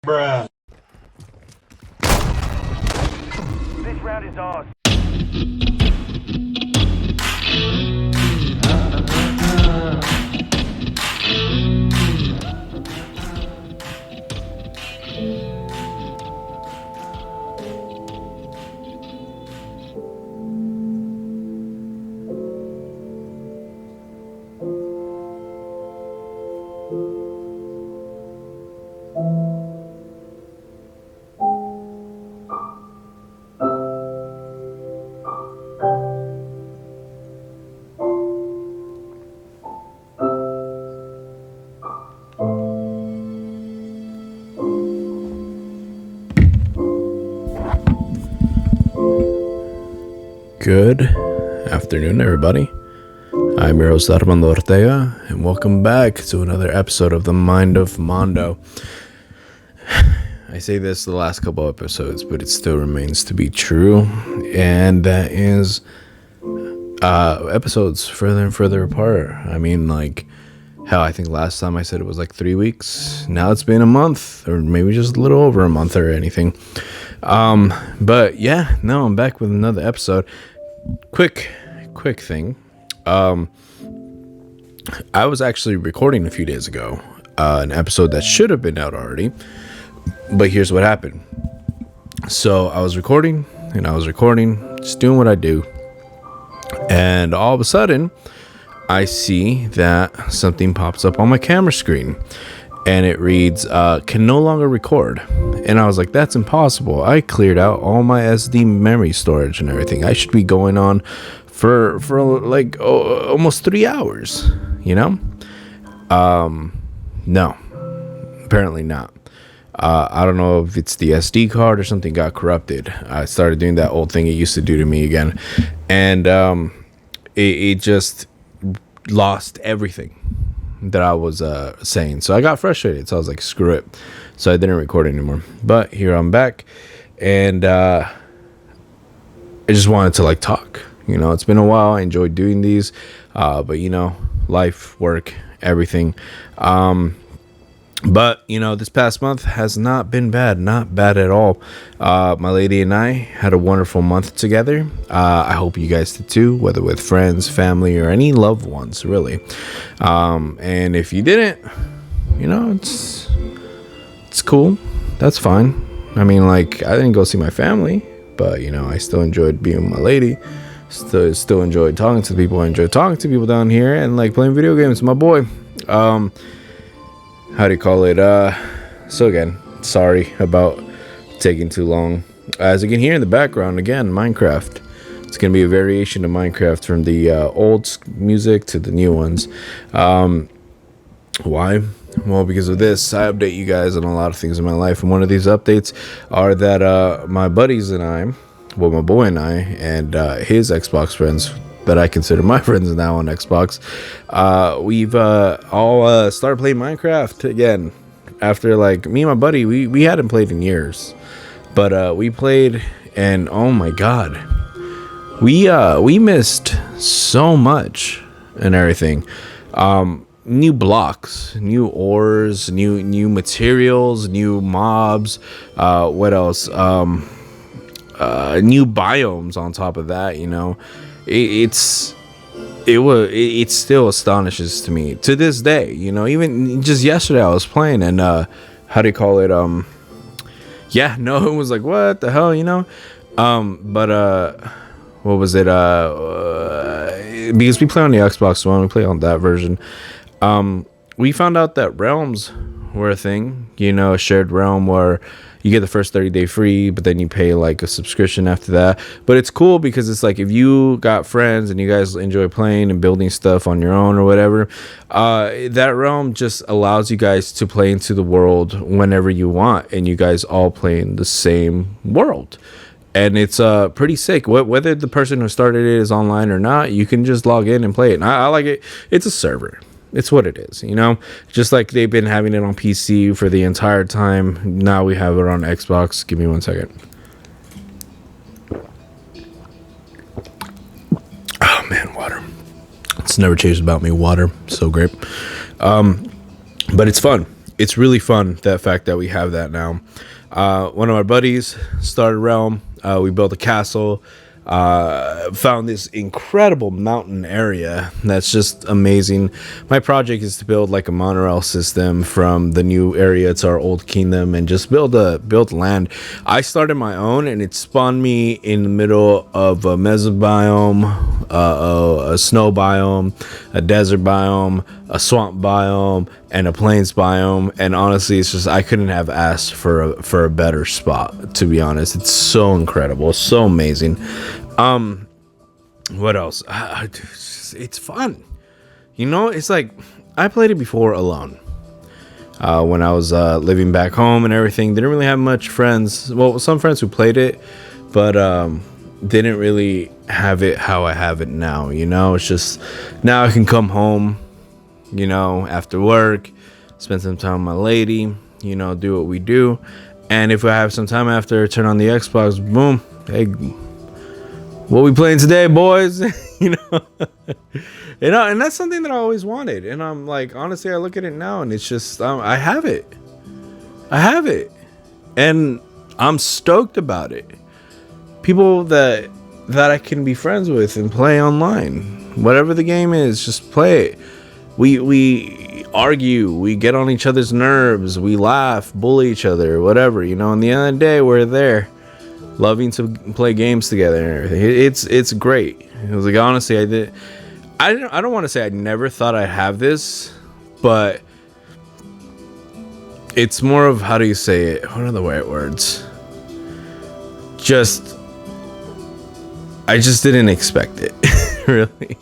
Bruh. This round is ours. Good afternoon, everybody. I'm your host, Armando Ortega, and welcome back to another episode of the Mind of Mando. I say this the last couple episodes, but it still remains to be true, and that is episodes further and further apart. I mean, like, hell, I think last time I said it was like 3 weeks. Now it's been a month, or maybe just a little over a month or anything. But yeah, no, I'm back with another episode. Quick thing. I was actually recording a few days ago, an episode that should have been out already, but here's what happened. So I was recording, just doing what I do, and all of a sudden I see that something pops up on my camera screen, and it reads, can no longer record. And I was like, that's impossible. I cleared out all my SD memory storage and everything. I should be going on for like almost 3 hours, you know? No, apparently not. I don't know if it's the SD card or something got corrupted. I started doing that old thing it used to do to me again. And it just lost everything that I was saying. So I got frustrated. So I was like, screw it. So I didn't record anymore. But here I'm back. And I just wanted to like talk. You know, it's been a while. I enjoyed doing these. But you know, life, work, everything. But, you know, this past month has not been bad. Not bad at all. My lady and I had a wonderful month together. I hope you guys did too, whether with friends, family, or any loved ones, really. And if you didn't, you know, it's cool. That's fine. I mean, like, I didn't go see my family, but, you know, I still enjoyed being with my lady. Still enjoyed talking to people. I enjoyed talking to people down here and, like, playing video games with my boy. How do you call it? So again, sorry about taking too long. As you can hear in the background, again, Minecraft. It's going to be a variation of Minecraft from the old music to the new ones. Why? Well, because of this, I update you guys on a lot of things in my life. And one of these updates are that my buddies and I, well, my boy and I, and his Xbox friends, that I consider my friends now on Xbox, we've all started playing Minecraft again. After, like, me and my buddy, we hadn't played in years, but we played, and oh my god, we missed so much and everything. New blocks, new ores, new materials, new mobs, what else, new biomes on top of that, you know. It still astonishes to me to this day, you know. Even just yesterday I was playing, and how do you call it, yeah, no, it was like, what the hell, you know. But what was it, because we play on the Xbox One, we play on that version. We found out that realms were a thing, you know, a shared realm where you get the first 30-day free, but then you pay like a subscription after that. But it's cool because it's like, if you got friends and you guys enjoy playing and building stuff on your own or whatever, that realm just allows you guys to play into the world whenever you want, and you guys all play in the same world. And it's pretty sick. Whether the person who started it is online or not, you can just log in and play it. And I like it. It's a server. It's what it is, you know. Just like they've been having it on PC for the entire time. Now we have it on Xbox. Give me 1 second. Oh man, water. It's never changed about me. Water, so great. But it's fun. it's really fun, that fact that we have that now. One of our buddies started Realm. We built a castle. Found this incredible mountain area that's just amazing. My project is to build like a monorail system from the new area to our old kingdom and just build land. I started my own, and it spawned me in the middle of a mesobiome, a snow biome, a desert biome, a swamp biome, and a plains biome. And honestly, it's just, I couldn't have asked for a better spot, to be honest. It's so incredible, so amazing. What else? It's fun. It's like, I played it before alone. When I was living back home and everything, didn't really have much friends. Well, some friends who played it, but didn't really have it how I have it now. It's just, now I can come home, after work, spend some time with my lady, do what we do. And if I have some time after, turn on the Xbox, boom, hey, what we playing today, boys? And that's something that I always wanted. And I'm like, honestly, I look at it now and it's just, I have it. And I'm stoked about it. People that I can be friends with and play online. Whatever the game is, just play it. We argue, we get on each other's nerves, we laugh, bully each other, whatever, in the end of the day, we're there, loving to play games together and everything. It's great. It was like, honestly, I don't want to say I never thought I'd have this, but it's more of, how do you say it? What are the right words? I just didn't expect it. Really.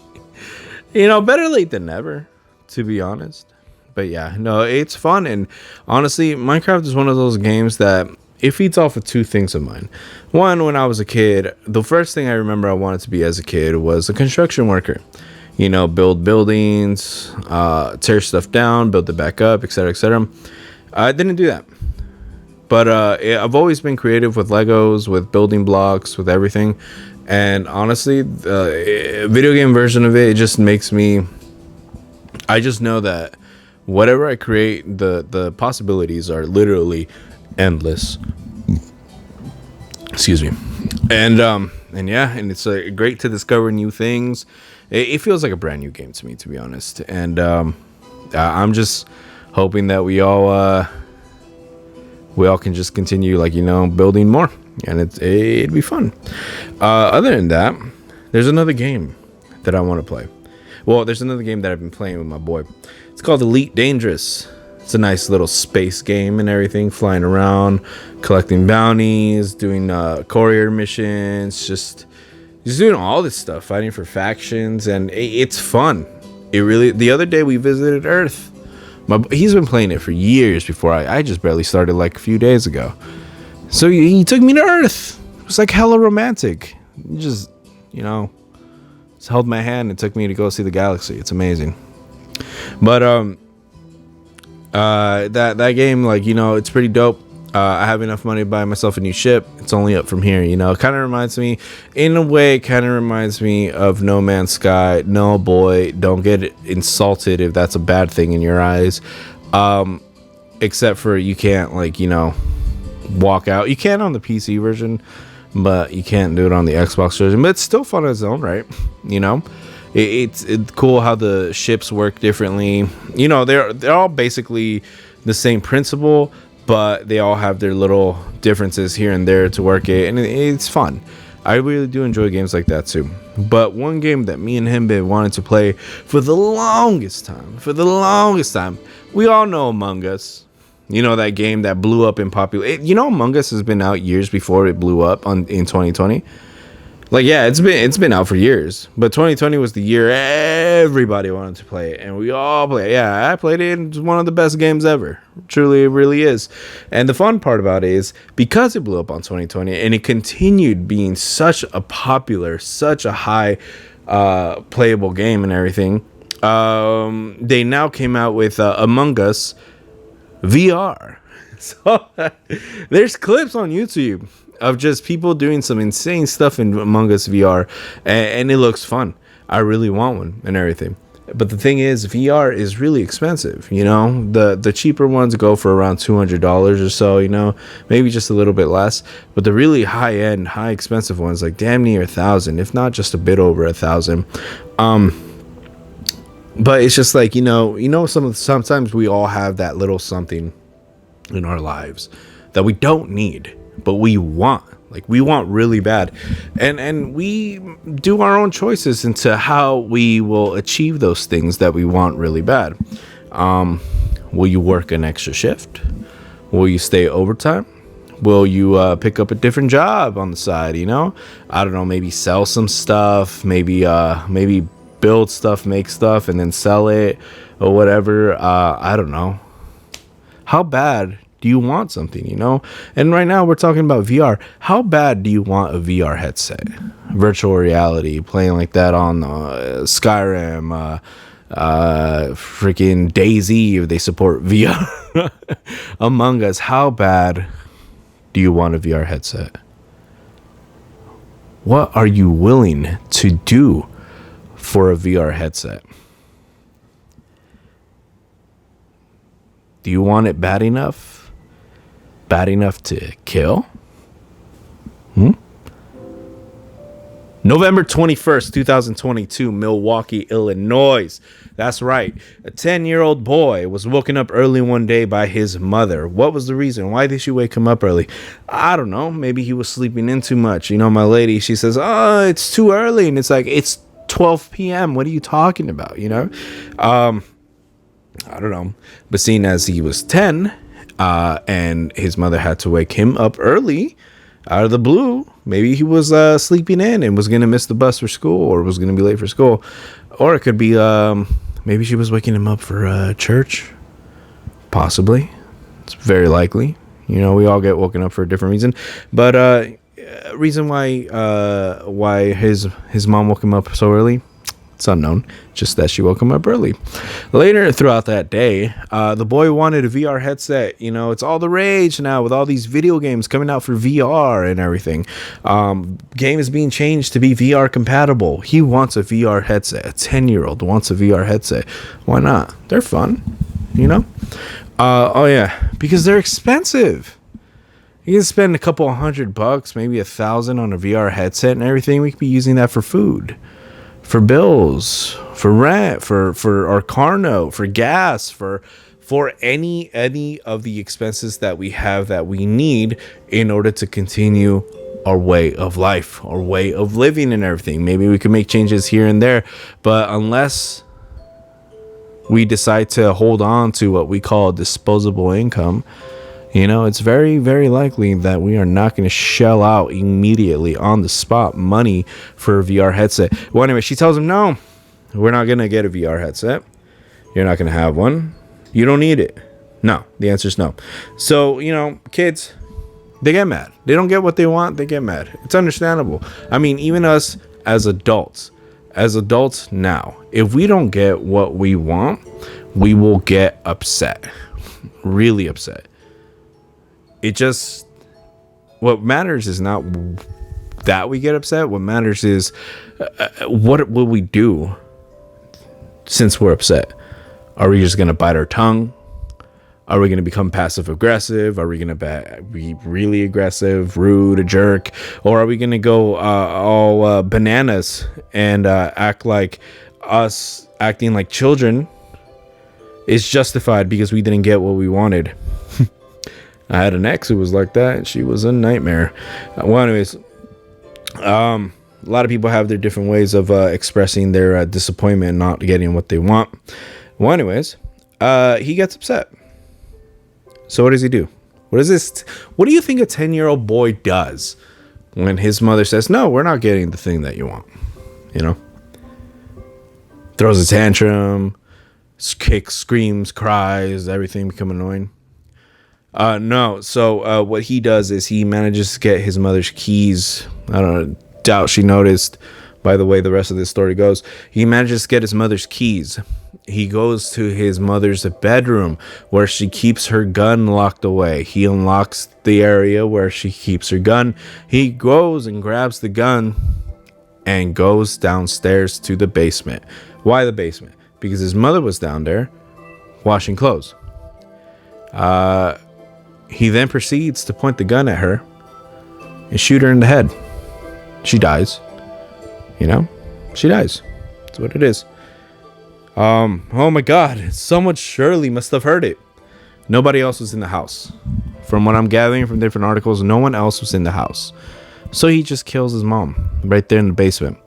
Better late than never, to be honest. But yeah, no, it's fun. And honestly, Minecraft is one of those games that it feeds off of two things of mine. One, when I was a kid, the first thing I remember I wanted to be as a kid was a construction worker. Build buildings, tear stuff down, build it back up, etc., etc. I didn't do that. But I've always been creative with Legos, with building blocks, with everything. And honestly, the video game version of it just makes me... I just know that whatever I create, the possibilities are literally endless. Excuse me. And yeah, and it's great to discover new things. It feels like a brand new game to me, to be honest. And I'm just hoping that we all can just continue, building more, and it'd be fun. Other than that, there's another game that I want to play. Well, there's another game that I've been playing with my boy. It's called Elite Dangerous. It's a nice little space game and everything, flying around, collecting bounties, doing courier missions, just doing all this stuff, fighting for factions, and it's fun. The other day we visited Earth. He's been playing it for years before I just barely started like a few days ago. So he took me to Earth. It was like hella romantic. He just held my hand and took me to go see the galaxy. It's amazing. But that game, it's pretty dope. I have enough money to buy myself a new ship. It's only up from here, It kind of reminds me, in a way, of No Man's Sky. No, boy, don't get insulted if that's a bad thing in your eyes. Except for you can't, walk out. You can on the PC version, but you can't do it on the Xbox version. But it's still fun on its own, right? It's cool how the ships work differently. They're all basically the same principle, but they all have their little differences here and there to work it, and it's fun. I really do enjoy games like that too. But one game that me and him been wanting to play for the longest time, we all know Among Us. That game that blew up in popularity. Among Us has been out years before it blew up in 2020. It's been out for years, but 2020 was the year everybody wanted to play it, and we all play it. Yeah, I played it. It's one of the best games ever. Truly, it really is. And the fun part about it is, because it blew up on 2020 and it continued being such a popular, such a high playable game and everything, they now came out with Among Us VR. So there's clips on YouTube of just people doing some insane stuff in Among Us VR, and it looks fun. I really want one and everything. But the thing is, VR is really expensive. The cheaper ones go for around $200 or so. Maybe just a little bit less. But the really high end, high expensive ones, like damn near 1,000, if not just a bit over 1,000. But it's just like sometimes we all have that little something in our lives that we don't need, but we want. Like we want really bad, and we do our own choices into how we will achieve those things that we want really bad. Will you work an extra shift? Will you stay overtime? Will you pick up a different job on the side? I don't know. Maybe sell some stuff. Maybe build stuff, make stuff, and then sell it or whatever. I don't know. How bad do you want something, And right now we're talking about VR. How bad do you want a VR headset? Virtual reality, playing like that on Skyrim, freaking DayZ, if they support VR. Among Us. How bad do you want a VR headset? What are you willing to do for a VR headset? Do you want it bad enough? Bad enough to kill? November 21st, 2022, Milwaukee, Illinois. That's right. A 10-year-old boy was woken up early one day by his mother. What was the reason? Why did she wake him up early? I don't know. Maybe he was sleeping in too much. My lady, she says, oh, it's too early. And it's like, it's 12 p.m. What are you talking about? I don't know. But seeing as he was 10, and his mother had to wake him up early out of the blue, maybe he was sleeping in and was going to miss the bus for school, or was going to be late for school. Or it could be maybe she was waking him up for church. Possibly. It's very likely. We all get woken up for a different reason. But reason why his mom woke him up so early, it's unknown. Just that she woke him up early. Later throughout that day, the boy wanted a VR headset. It's all the rage now with all these video games coming out for VR and everything. Game is being changed to be VR compatible. He wants a VR headset. A 10-year-old wants a VR headset. Why not? They're fun, oh yeah, because they're expensive. You can spend a couple $100, maybe $1,000 on a VR headset and everything. We could be using that for food, for bills, for rent, for our car note, for gas, for any of the expenses that we have that we need in order to continue our way of life, our way of living and everything. Maybe we can make changes here and there, but unless we decide to hold on to what we call disposable income, it's very, very likely that we are not going to shell out immediately on the spot money for a VR headset. Well, anyway, she tells him, no, we're not going to get a VR headset. You're not going to have one. You don't need it. No, the answer is no. So, kids, they get mad. They don't get what they want. They get mad. It's understandable. I mean, even us as adults now, if we don't get what we want, we will get upset, really upset. What matters is not that we get upset. What matters is what will we do since we're upset? Are we just going to bite our tongue? Are we going to become passive aggressive? Are we going to be really aggressive, rude, a jerk? Or are we going to go all bananas and act like us acting like children is justified because we didn't get what we wanted? I had an ex who was like that, and she was a nightmare. Well, anyways, a lot of people have their different ways of expressing their disappointment and not getting what they want. Well, anyways, he gets upset. So what does he do? What do you think a 10-year-old boy does when his mother says, no, we're not getting the thing that you want? Throws a tantrum, kicks, screams, cries, everything become annoying. No. So what he does is he manages to get his mother's keys. I don't know, doubt she noticed by the way the rest of this story goes. He manages to get his mother's keys. He goes to his mother's bedroom where she keeps her gun locked away. He unlocks the area where she keeps her gun. He goes and grabs the gun and goes downstairs to the basement. Why the basement? because his mother was down there washing clothes. He then proceeds to point the gun at her and shoot her in the head. She dies. She dies. That's what it is. Oh my God. Someone surely must have heard it. Nobody else was in the house. From what I'm gathering from different articles, no one else was in the house. So he just kills his mom right there in the basement.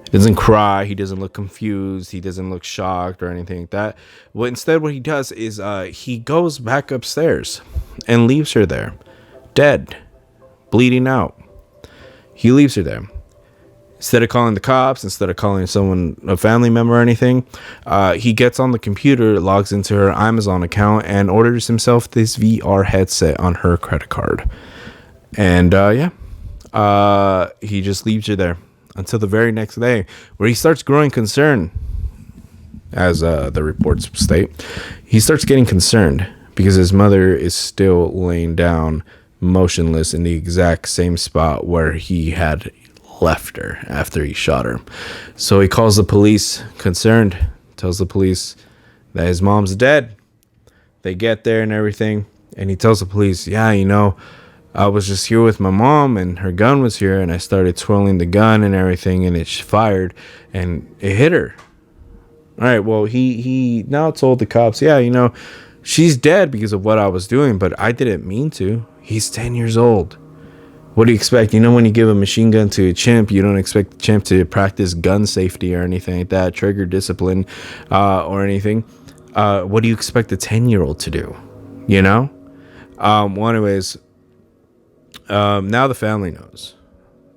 He doesn't cry. He doesn't look confused. He doesn't look shocked or anything like that. Instead, what he does is he goes back upstairs and leaves her there, dead, bleeding out. He leaves her there. Instead of calling the cops, instead of calling someone, a family member or anything, he gets on the computer, logs into her Amazon account, and orders himself this VR headset on her credit card. And he just leaves her there until the very next day, where he starts growing concerned, as the reports state. He starts getting concerned because his mother is still laying down motionless in the exact same spot where he had left her after he shot her. So he calls the police, concerned, tells the police that his mom's dead. They get there and everything, and he tells the police, I was just here with my mom and her gun was here, and I started twirling the gun and everything, and it fired and it hit her. All right, well, he now told the cops, she's dead because of what I was doing, but I didn't mean to. He's 10 years old. What do you expect? When you give a machine gun to a chimp, you don't expect the chimp to practice gun safety or anything like that, trigger discipline or anything. What do you expect a 10-year-old to do? Anyways, now the family knows.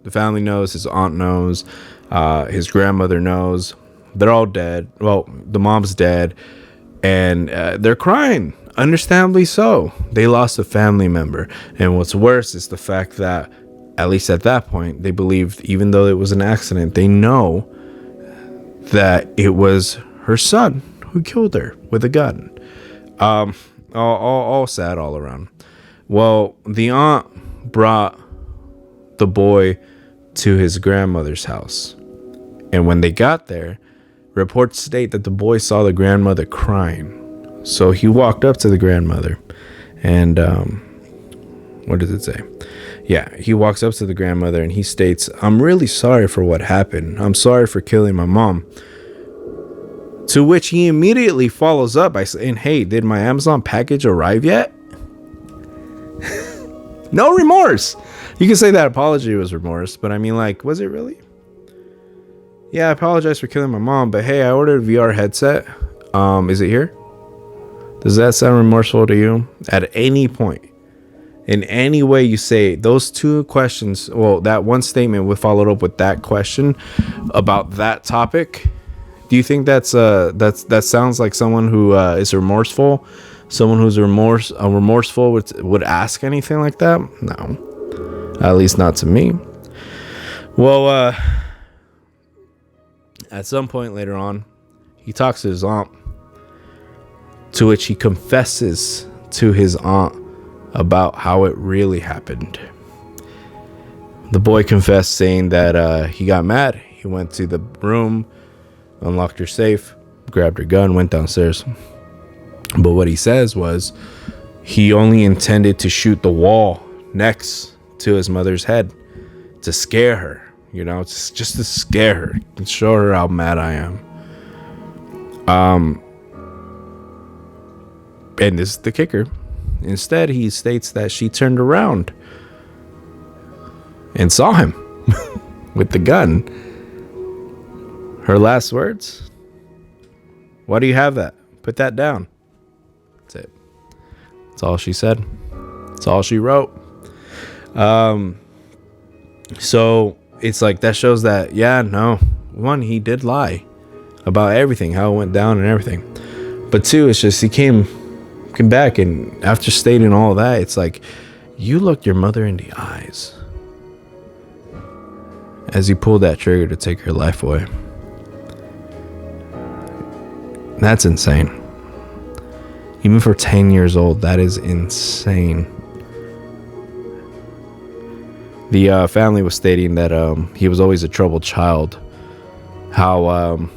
The family knows, his aunt knows, his grandmother knows. They're all dead. Well, the mom's dead, and they're crying. Understandably so. They lost a family member. And what's worse is the fact that, at least at that point, they believed, even though it was an accident, they know that it was her son who killed her with a gun. All sad all around. Well, the aunt brought the boy to his grandmother's house. And when they got there, reports state that the boy saw the grandmother crying. So he walked up to the grandmother and what does it say? Yeah, he walks up to the grandmother and he states, "I'm really sorry for what happened. I'm sorry for killing my mom." To which he immediately follows up by saying, "Hey, did my Amazon package arrive yet?" No remorse. You can say that apology was remorse, but was it really? Yeah, I apologize for killing my mom, but hey, I ordered a VR headset. Is it here? Does that sound remorseful to you? At any point, in any way you say those two questions, well, that one statement would follow up with that question about that topic. Do you think that sounds like someone who is remorseful? Someone who's remorseful would ask anything like that? No, at least not to me. Well, at some point later on, he talks to his aunt, to which he confesses to his aunt about how it really happened. The boy confessed, saying that he got mad. He went to the room, unlocked her safe, grabbed her gun, went downstairs. But what he says was he only intended to shoot the wall next to his mother's head to scare her, just to scare her and show her how mad I am. And this is the kicker. Instead, he states that she turned around and saw him with the gun. Her last words: "Why do you have that? Put that down." That's it. That's all she said. That's all she wrote. So it's like that shows that, one, he did lie about everything, how it went down and everything. But two, it's just he came back, and after stating all that, it's like you looked your mother in the eyes as you pulled that trigger to take her life away. That's insane. Even for 10 years old, that is insane. The family was stating that he was always a troubled child. How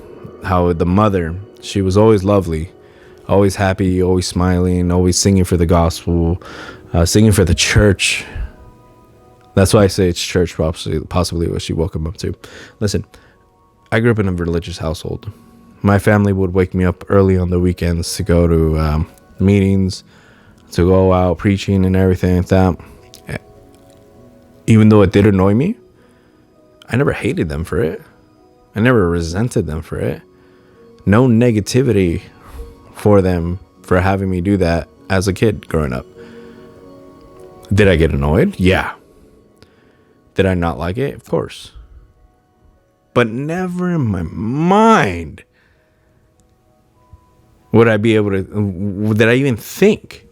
how the mother, she was always lovely, always happy, always smiling, always singing for the gospel, singing for the church. That's why I say it's church, possibly what she woke him up to. Listen, I grew up in a religious household. My family would wake me up early on the weekends to go to meetings, to go out preaching and everything like that. Even though it did annoy me, I never hated them for it. I never resented them for it. No negativity for them for having me do that as a kid growing up. Did I get annoyed? Yeah. Did I not like it? Of course. But never in my mind would I be able to, did I even think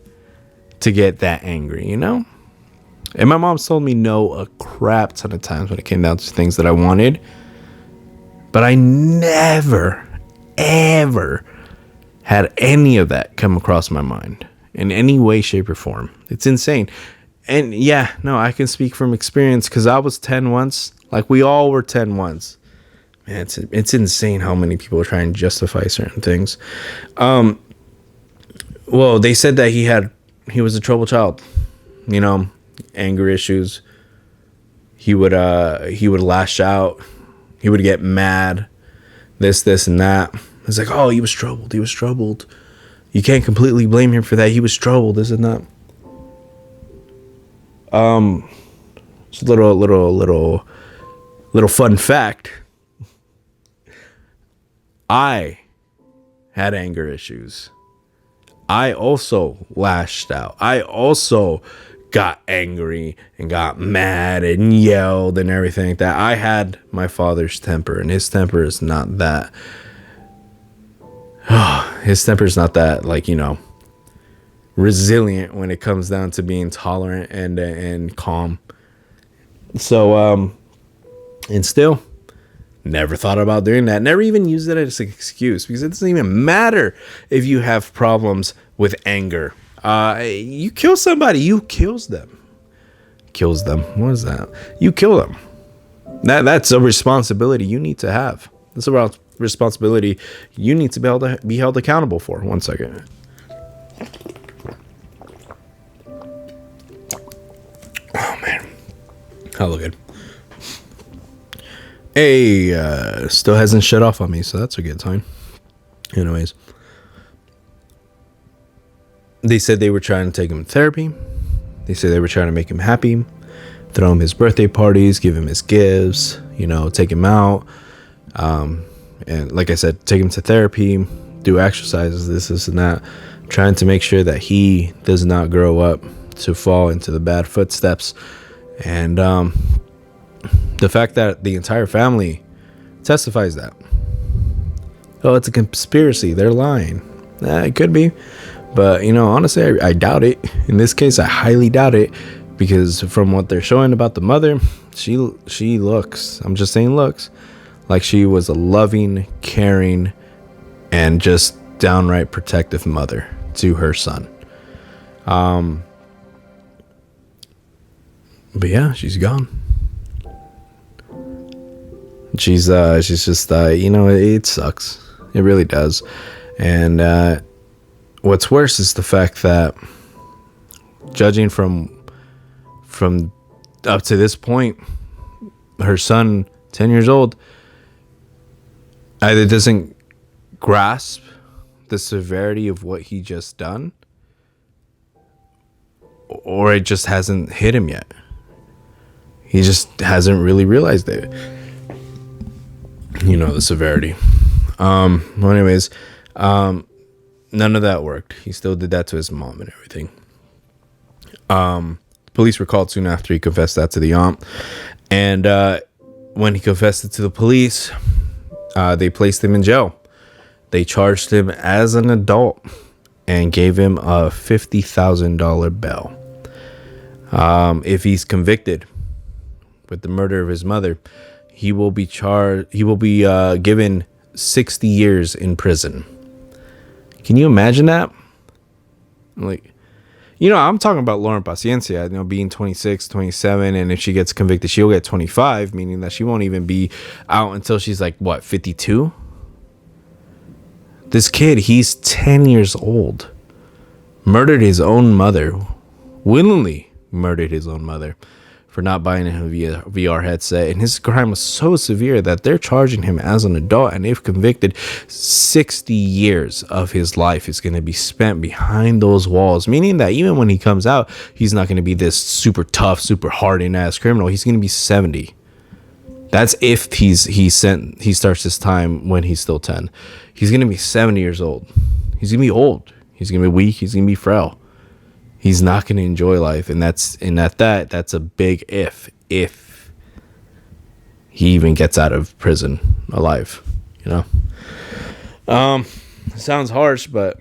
to get that angry, you know? And my mom's told me no a crap ton of times when it came down to things that I wanted. But I never, ever had any of that come across my mind in any way, shape, or form. It's insane. And yeah, no, I can speak from experience because I was 10 once. Like we all were 10 once. Man, it's insane how many people try and justify certain things. Well, they said that he was a troubled child. You know, anger issues. He would lash out. He would get mad. This, and that. It's like, oh, he was troubled. He was troubled. You can't completely blame him for that. He was troubled, this and that. Just a little fun fact. I had anger issues. I also lashed out. I also got angry and got mad and yelled and everything like that. I had my father's temper, and his temper is not that. His temper is not that, like, you know, resilient when it comes down to being tolerant and calm. So, and still, never thought about doing that. Never even used it as an excuse, because it doesn't even matter if you have problems with anger. You kill somebody, you kills them. What is that? You kill them. That's a responsibility you need to have. That's a responsibility you need to be held accountable for. 1 second. Oh man, hella good. Hey, still hasn't shut off on me, so that's a good sign. Anyways, they said they were trying to take him to therapy. They said they were trying to make him happy, throw him his birthday parties, give him his gifts, you know, take him out. And like I said, take him to therapy, do exercises, this and that, trying to make sure that he does not grow up to fall into the bad footsteps. And the fact that the entire family testifies that, oh, it's a conspiracy, they're lying. It could be, but you know, honestly, I doubt it. In this case, I highly doubt it, because from what they're showing about the mother, she looks, I'm just saying looks, like she was a loving, caring, and just downright protective mother to her son. But yeah, she's gone. She's just, you know, it sucks. It really does. And what's worse is the fact that, judging from up to this point, her son, 10 years old, either doesn't grasp the severity of what he just done, or it just hasn't hit him yet. He just hasn't really realized it. You know, the severity. Well, anyways, none of that worked. He still did that to his mom and everything. Police were called soon after he confessed that to the aunt. And when he confessed it to the police, they placed him in jail. They charged him as an adult and gave him a $50,000 bail. If he's convicted with the murder of his mother, he will be given 60 years in prison. Can you imagine that? Like, you know, I'm talking about Lauren Paciencia, you know, being 26, 27, and if she gets convicted, she'll get 25, meaning that she won't even be out until she's like, what, 52? This kid, he's 10 years old, murdered his own mother, willingly murdered his own mother for not buying a VR headset. And his crime was so severe that they're charging him as an adult. And if convicted, 60 years of his life is going to be spent behind those walls. Meaning that even when he comes out, he's not going to be this super tough, super hardened ass criminal. He's going to be 70. That's if he starts his time when he's still 10. He's going to be 70 years old. He's going to be old. He's going to be weak. He's going to be frail. He's not going to enjoy life, and that's a big if he even gets out of prison alive, you know. Sounds harsh, but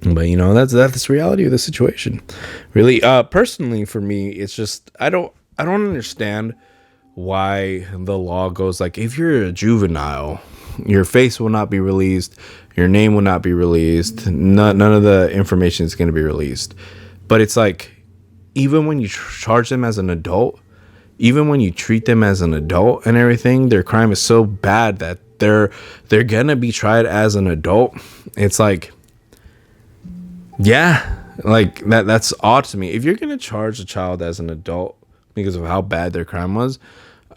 you know, that's the reality of the situation. Really, personally for me, it's just I don't understand why the law goes like, if you're a juvenile, your face will not be released, your name will not be released, none of the information is going to be released. But it's like, even when you charge them as an adult, even when you treat them as an adult and everything, their crime is so bad that they're gonna be tried as an adult. It's like, yeah, like that's odd to me. If you're gonna charge a child as an adult because of how bad their crime was,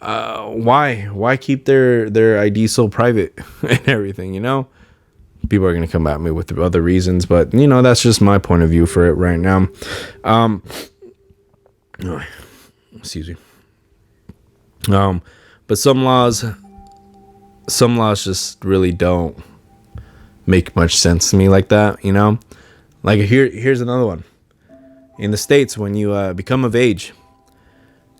why keep their ID so private and everything, you know? People are going to come at me with other reasons, but you know, that's just my point of view for it right now. Excuse me. But some laws just really don't make much sense to me like that, you know? Like here's another one. In the States, when you become of age,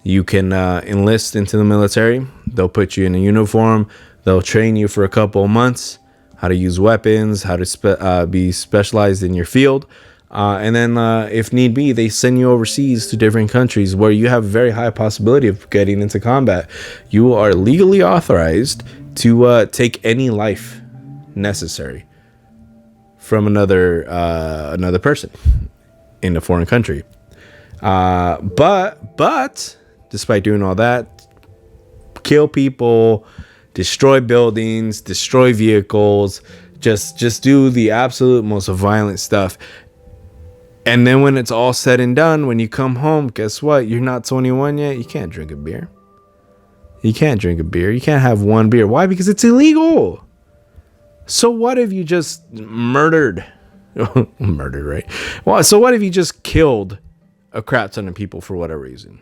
you can enlist into the military. They'll put you in a uniform. They'll train you for a couple of months, how to use weapons, how to be specialized in your field. And then if need be, they send you overseas to different countries where you have a very high possibility of getting into combat. You are legally authorized to take any life necessary from another person in a foreign country. But despite doing all that, kill people, destroy buildings, destroy vehicles, just do the absolute most violent stuff. And then when it's all said and done, when you come home, guess what? You're not 21 yet. You can't drink a beer. You can't drink a beer. You can't have one beer. Why? Because it's illegal. So what if you just murdered? Murdered, right? Well, so what if you just killed a crap ton of people for whatever reason?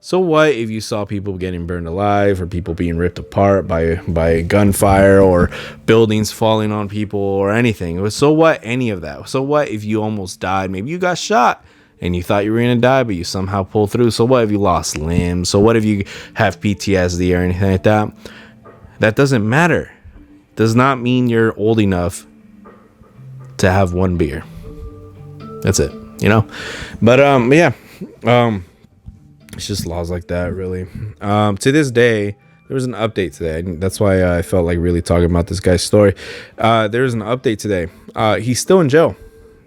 So what if you saw people getting burned alive, or people being ripped apart by gunfire, or buildings falling on people, or anything? So what? Any of that. So what if you almost died? Maybe you got shot and you thought you were going to die, but you somehow pulled through. So what if you lost limbs? So what if you have PTSD or anything like that? That doesn't matter. Does not mean you're old enough to have one beer. That's it, you know? But yeah. It's just laws like that, really. To this day, there was an update today. That's why I felt like really talking about this guy's story. There was an update today. He's still in jail.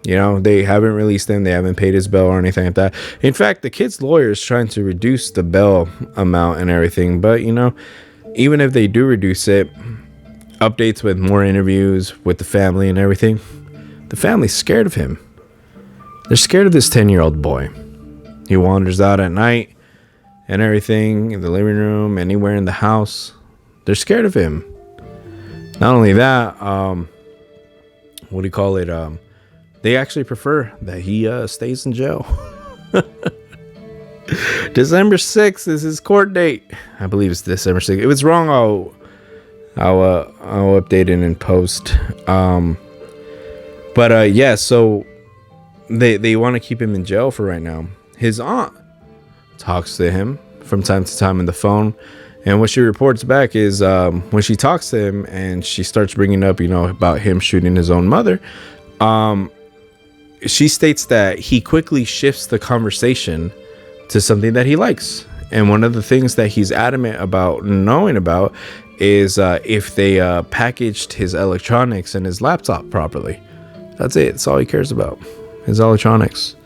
You know, they haven't released him. They haven't paid his bail or anything like that. In fact, the kid's lawyer is trying to reduce the bail amount and everything. But, you know, even if they do reduce it, updates with more interviews with the family and everything, the family's scared of him. They're scared of this 10-year-old boy. He wanders out at night and everything, in the living room, anywhere in the house. They're scared of him. Not only that, they actually prefer that he stays in jail. December 6th is his court date. I believe it's December 6th. If it's wrong, I'll update it in post. Yeah, so they want to keep him in jail for right now. His aunt talks to him from time to time on the phone, and what she reports back is when she talks to him and she starts bringing up, you know, about him shooting his own mother, she states that he quickly shifts the conversation to something that he likes. And one of the things that he's adamant about knowing about is if they packaged his electronics and his laptop properly. That's it. That's all he cares about, his electronics.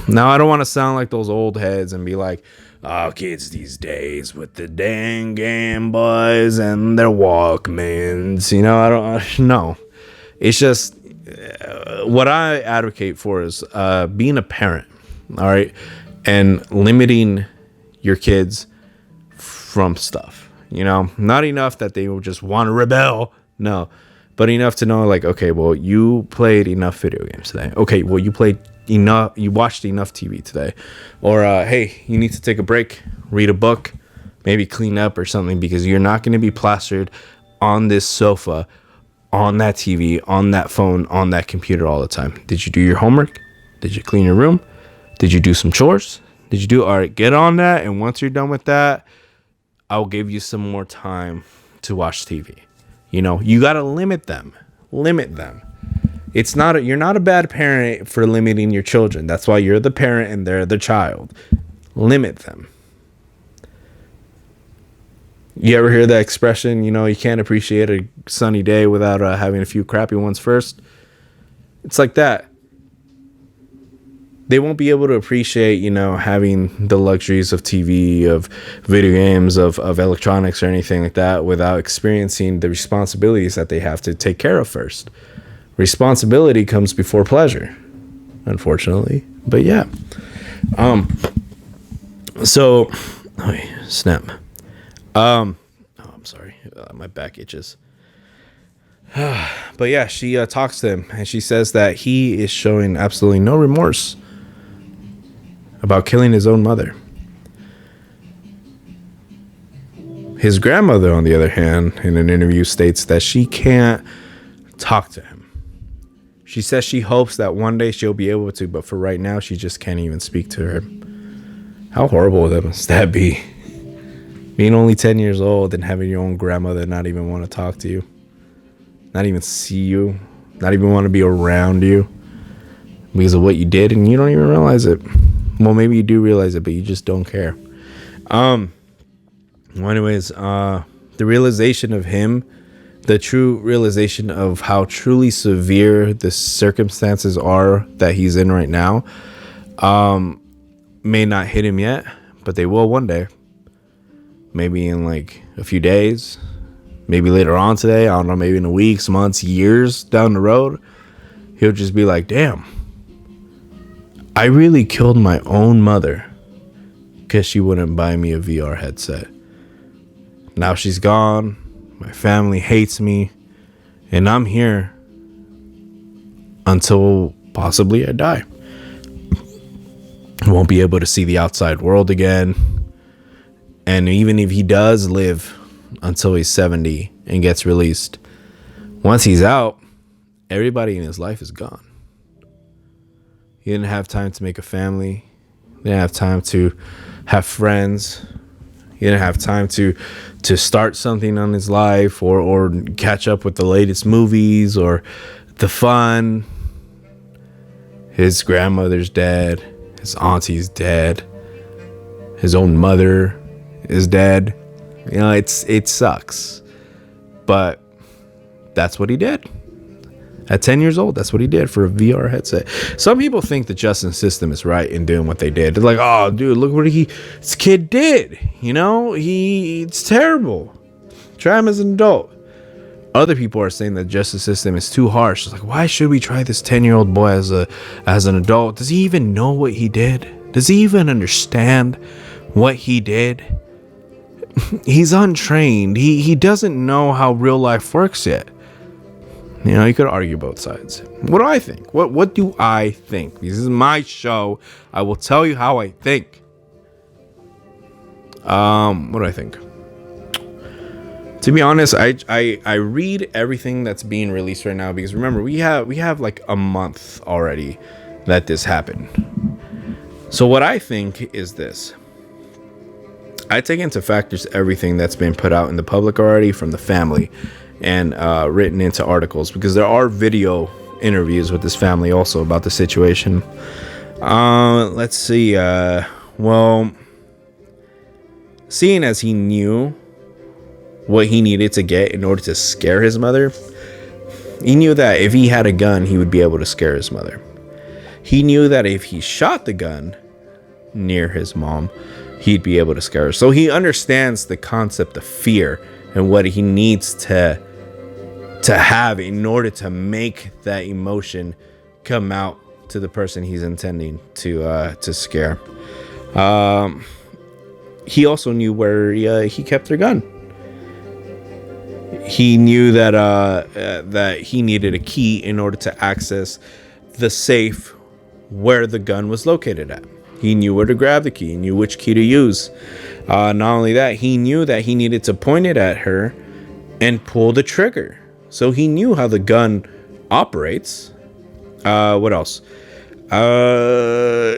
Now, I don't want to sound like those old heads and be like, Oh, kids these days with the dang Game Boys and their Walkmans. I don't know. It's just what I advocate for is being a parent, all right, and limiting your kids from stuff. Not enough that they will just want to rebel, no, but enough to know, like, okay, well, you played enough video games today. Okay, well, you watched enough TV today, or hey, you need to take a break, read a book, maybe clean up or something, because you're not going to be plastered on this sofa, on that TV, on that phone, on that computer all the time. Did you do your homework? Did you clean your room? Did you do some chores? All right, get on that. And once you're done with that, I'll give you some more time to watch TV. You got to limit them. You're not a bad parent for limiting your children. That's why you're the parent and they're the child. Limit them. You ever hear that expression, you can't appreciate a sunny day without having a few crappy ones first? It's like that. They won't be able to appreciate, having the luxuries of TV, of video games, of electronics or anything like that without experiencing the responsibilities that they have to take care of first. Responsibility comes before pleasure, unfortunately. But yeah. So, snap. I'm sorry. My back itches. But yeah, she talks to him and she says that he is showing absolutely no remorse about killing his own mother. His grandmother, on the other hand, in an interview states that she can't talk to him. She says she hopes that one day she'll be able to, but for right now, she just can't even speak to him. How horrible must that be? Being only 10 years old and having your own grandmother not even want to talk to you, not even see you, not even want to be around you because of what you did, and you don't even realize it. Well, maybe you do realize it, but you just don't care. Well, anyways, the realization of him, the true realization of how truly severe the circumstances are that he's in right now, may not hit him yet, but they will one day. Maybe in like a few days, maybe later on today, I don't know, maybe in weeks, months, years down the road, he'll just be like, damn, I really killed my own mother because she wouldn't buy me a VR headset. Now she's gone. My family hates me. And I'm here until possibly I die. I won't be able to see the outside world again. And even if he does live until he's 70 and gets released, once he's out, everybody in his life is gone. He didn't have time to make a family. He didn't have time to have friends. He didn't have time to start something on his life or catch up with the latest movies or the fun. His grandmother's dead. His auntie's dead. His own mother is dead. It sucks. But that's what he did. At 10 years old, that's what he did for a VR headset. Some people think the justice system is right in doing what they did. They're like, oh, dude, look what this kid did. It's terrible. Try him as an adult. Other people are saying that the justice system is too harsh. It's like, why should we try this 10-year-old boy as an adult? Does he even know what he did? Does he even understand what he did? He's untrained. He doesn't know how real life works yet. You could argue both sides. What do I think? What do I think? This is my show. I will tell you how I think. What do I think? To be honest, I read everything that's being released right now because remember we have like a month already that this happened. So what I think is this. I take into factors everything that's been put out in the public already from the family and written into articles because there are video interviews with this family also about the situation. Let's see. Well, seeing as he knew what he needed to get in order to scare his mother, he knew that if he had a gun, he would be able to scare his mother. He knew that if he shot the gun near his mom, he'd be able to scare her. So he understands the concept of fear and what he needs to have in order to make that emotion come out to the person he's intending to scare. He also knew where he kept their gun. He knew that he needed a key in order to access the safe where the gun was located at. He knew where to grab the key. He knew which key to use. Not only that, he knew that he needed to point it at her and pull the trigger. So he knew how the gun operates. What else?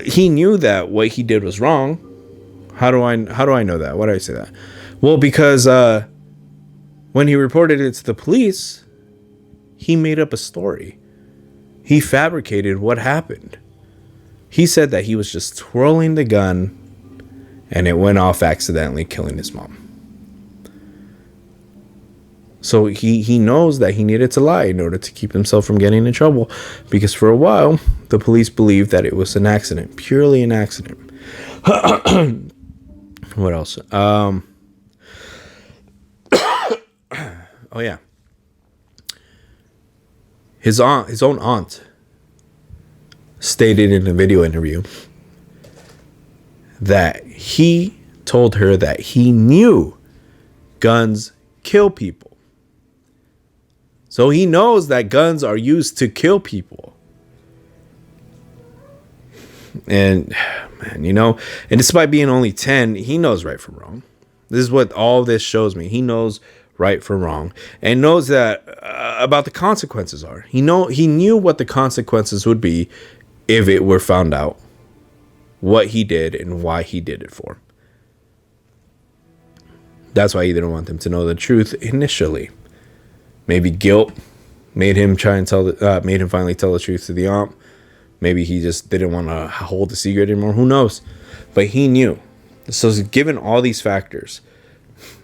He knew that what he did was wrong. How do I know that? Why do I say that? Well, because when he reported it to the police, he made up a story. He fabricated what happened. He said that he was just twirling the gun and it went off accidentally, killing his mom. So he knows that he needed to lie in order to keep himself from getting in trouble, because for a while the police believed that it was an accident, purely an accident. What else? Oh yeah. His own aunt stated in a video interview that he told her that he knew guns kill people. So he knows that guns are used to kill people. And man, and despite being only 10, he knows right from wrong. This is what all this shows me. He knows right from wrong and knows that about the consequences are. He knew what the consequences would be if it were found out what he did and why he did it for. That's why he didn't want them to know the truth initially. Maybe guilt made him made him finally tell the truth to the aunt. Maybe he just didn't want to hold the secret anymore. Who knows? But he knew. So given all these factors,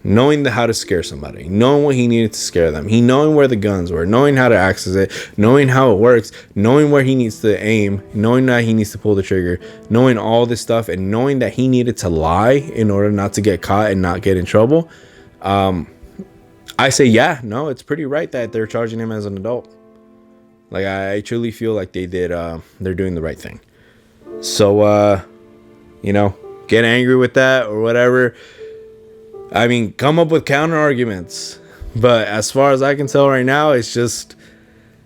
knowing how to scare somebody, knowing what he needed to scare them, knowing where the guns were, knowing how to access it, knowing how it works, knowing where he needs to aim, knowing that he needs to pull the trigger, knowing all this stuff, and knowing that he needed to lie in order not to get caught and not get in trouble, I say, it's pretty right that they're charging him as an adult. Like, I truly feel like they're doing the right thing. So, get angry with that or whatever. I mean, come up with counter arguments. But as far as I can tell right now, it's just,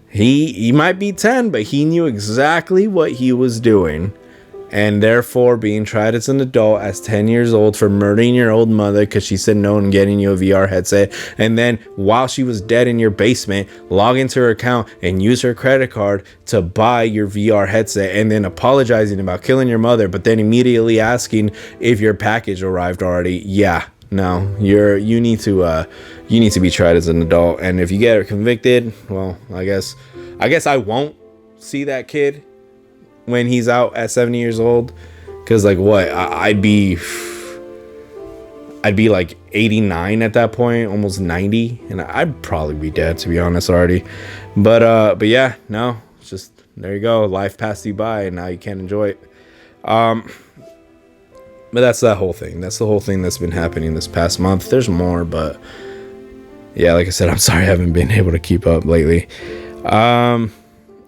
he might be 10, but he knew exactly what he was doing. And therefore being tried as an adult as 10 years old for murdering your old mother because she said no and getting you a VR headset. And then while she was dead in your basement, log into her account and use her credit card to buy your VR headset, and then apologizing about killing your mother, but then immediately asking if your package arrived already. No, you need to be tried as an adult. And if you get convicted, well, I guess I won't see that kid when he's out at 70 years old, because like what, I'd be like 89 at that point, almost 90, and I'd probably be dead, to be honest, already. But yeah, no, it's just, there you go, life passed you by and now you can't enjoy it. But that's that whole thing. That's the whole thing that's been happening this past month. There's more, but yeah, like I said, I'm sorry I haven't been able to keep up lately. On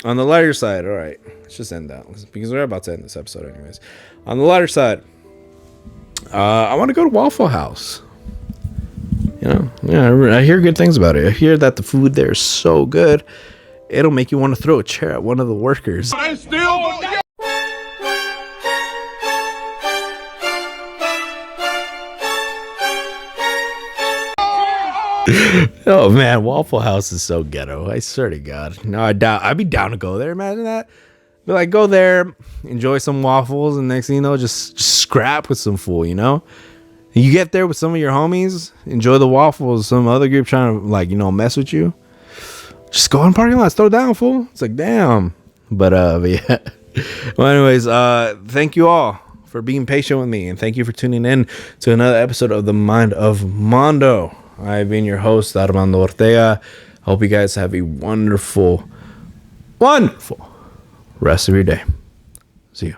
the lighter side, all right, let's just end that because we're about to end this episode anyways. On the lighter side, I want to go to Waffle House. I hear good things about it. I hear that the food there is so good, it'll make you want to throw a chair at one of the workers. Oh man, Waffle House is so ghetto. I swear to God. No, I'd be down to go there. Imagine that. But like, go there, enjoy some waffles, and next thing you know, just scrap with some fool. You get there with some of your homies, enjoy the waffles. Some other group trying to mess with you. Just go in parking lots, throw down, fool. It's like, damn. But yeah. Well, anyways, thank you all for being patient with me, and thank you for tuning in to another episode of The Mind of Mando. I've been your host, Armando Ortega. Hope you guys have a wonderful rest of your day. See you.